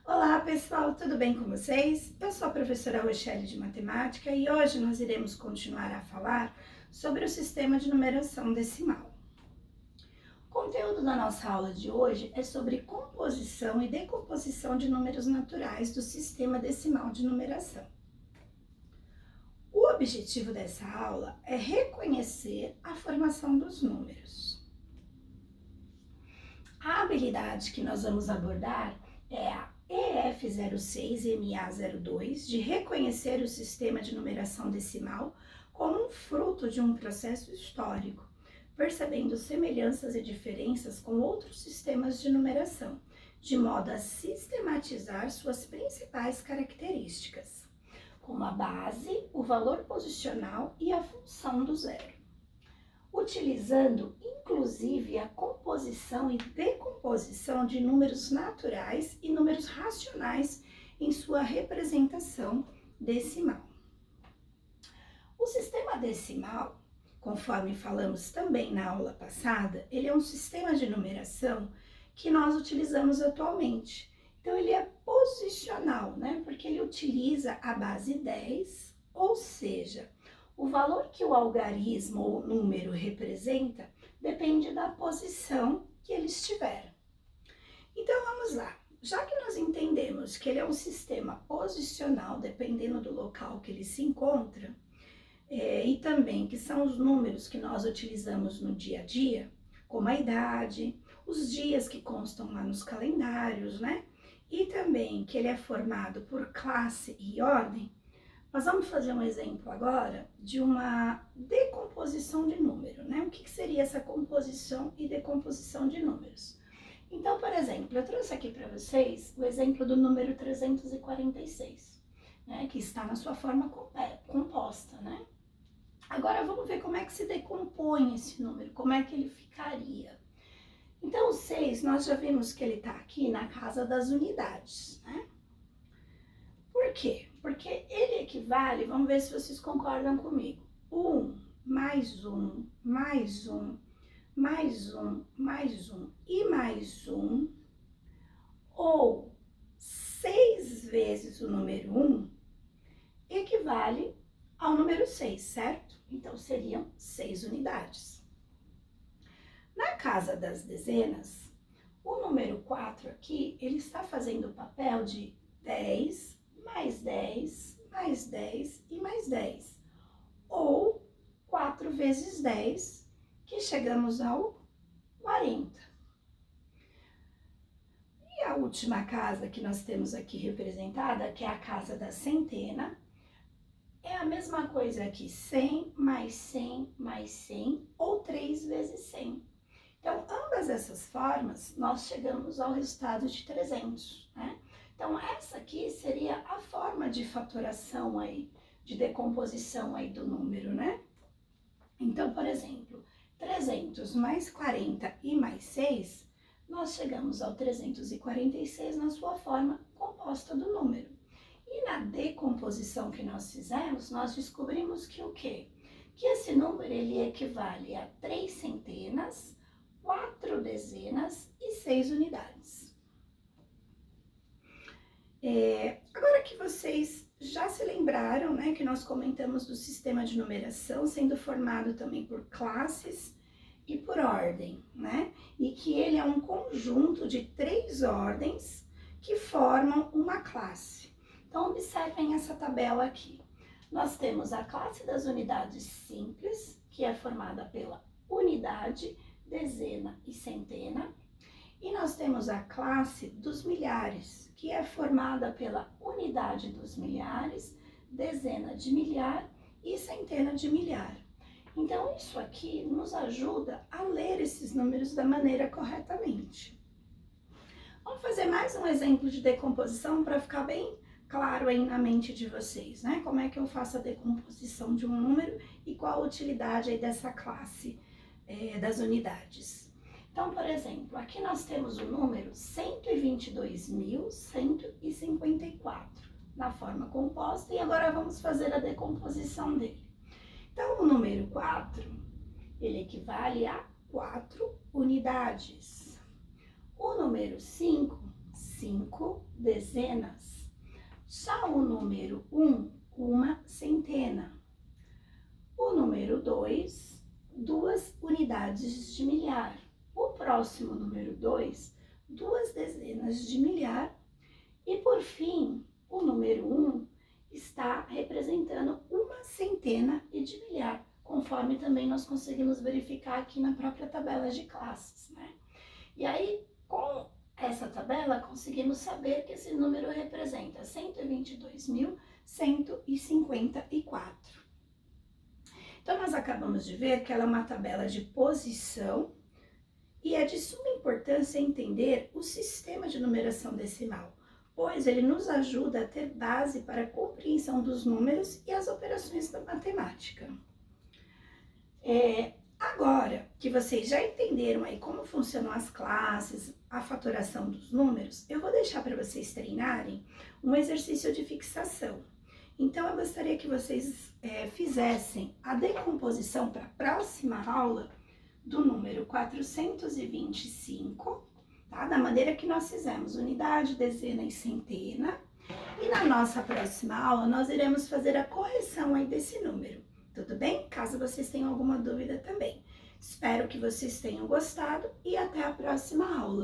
Olá pessoal, tudo bem com vocês? Eu sou a professora Rochelle de Matemática e hoje nós iremos continuar a falar sobre o sistema de numeração decimal. O conteúdo da nossa aula de hoje é sobre composição e decomposição de números naturais do sistema decimal de numeração. O objetivo dessa aula é reconhecer a formação dos números. A habilidade que nós vamos abordar é a EF06 e MA02 de reconhecer o sistema de numeração decimal como um fruto de um processo histórico, percebendo semelhanças e diferenças com outros sistemas de numeração, de modo a sistematizar suas principais características, como a base, o valor posicional e a função do zero, utilizando inclusive a composição e decomposição de números naturais e números racionais em sua representação decimal. O sistema decimal, conforme falamos também na aula passada, ele é um sistema de numeração que nós utilizamos atualmente. Então, ele é posicional, né? Porque ele utiliza a base 10, ou seja, o valor que o algarismo ou número representa depende da posição que ele estiver. Então, vamos lá. Já que nós entendemos que ele é um sistema posicional, dependendo do local que ele se encontra, e também que são os números que nós utilizamos no dia a dia, como a idade, os dias que constam lá nos calendários, né? E também que ele é formado por classe e ordem, nós vamos fazer um exemplo agora de uma decomposição de número, né? O que seria essa composição e decomposição de números? Então, por exemplo, eu trouxe aqui para vocês o exemplo do número 346, né? Que está na sua forma composta, né? Agora vamos ver como é que se decompõe esse número, como é que ele ficaria. Então, o 6, nós já vimos que ele está aqui na casa das unidades, né? Por quê? Porque ele equivale, vamos ver se vocês concordam comigo, 1 mais 1 mais 1 mais 1 mais 1 e mais 1, ou 6 vezes o número 1, equivale ao número 6, certo? Então, seriam 6 unidades. Na casa das dezenas, o número 4 aqui, ele está fazendo o papel de 10, mais 10, mais 10 e mais 10. Ou 4 vezes 10, que chegamos ao 40. E a última casa que nós temos aqui representada, que é a casa da centena, é a mesma coisa aqui, 100 mais 100 mais 100, ou 3 vezes 100. Então, ambas essas formas, nós chegamos ao resultado de 300, né? Então, essa aqui seria a forma de fatoração aí, de decomposição aí do número, né? Então, por exemplo, 300 mais 40 e mais 6, nós chegamos ao 346 na sua forma composta do número. E na decomposição que nós fizemos, nós descobrimos que o quê? Que esse número, ele equivale a 3 centenas, 4 dezenas e 6 unidades. Agora que vocês já se lembraram, né, que nós comentamos do sistema de numeração sendo formado também por classes e por ordem, né? E que ele é um conjunto de 3 ordens que formam uma classe. Então, observem essa tabela aqui. Nós temos a classe das unidades simples, que é formada pela unidade, dezena e centena. E nós temos a classe dos milhares, que é formada pela unidade dos milhares, dezena de milhar e centena de milhar. Então, isso aqui nos ajuda a ler esses números da maneira corretamente. Vamos fazer mais um exemplo de decomposição para ficar bem claro aí na mente de vocês, né? Como é que eu faço a decomposição de um número e qual a utilidade aí dessa classe das unidades. Então, por exemplo, aqui nós temos o número 122.154 na forma composta e agora vamos fazer a decomposição dele. Então, o número 4, ele equivale a 4 unidades. O número 5, 5 dezenas. Só o número 1, uma centena. O número 2, 2 unidades de milhar. O próximo número 2, 2 dezenas de milhar. E por fim, o número 1 está representando uma centena e de milhar, conforme também nós conseguimos verificar aqui na própria tabela de classes, né? E aí, com essa tabela, conseguimos saber que esse número representa 122.154. Então, nós acabamos de ver que ela é uma tabela de posição e é de suma importância entender o sistema de numeração decimal, pois ele nos ajuda a ter base para a compreensão dos números e as operações da matemática. Agora que vocês já entenderam aí como funcionam as classes, a fatoração dos números, eu vou deixar para vocês treinarem um exercício de fixação. Então, eu gostaria que vocês fizessem a decomposição para a próxima aula do número 425, tá? Da maneira que nós fizemos, unidade, dezena e centena. E na nossa próxima aula, nós iremos fazer a correção aí desse número, tudo bem? Caso vocês tenham alguma dúvida também. Espero que vocês tenham gostado e até a próxima aula.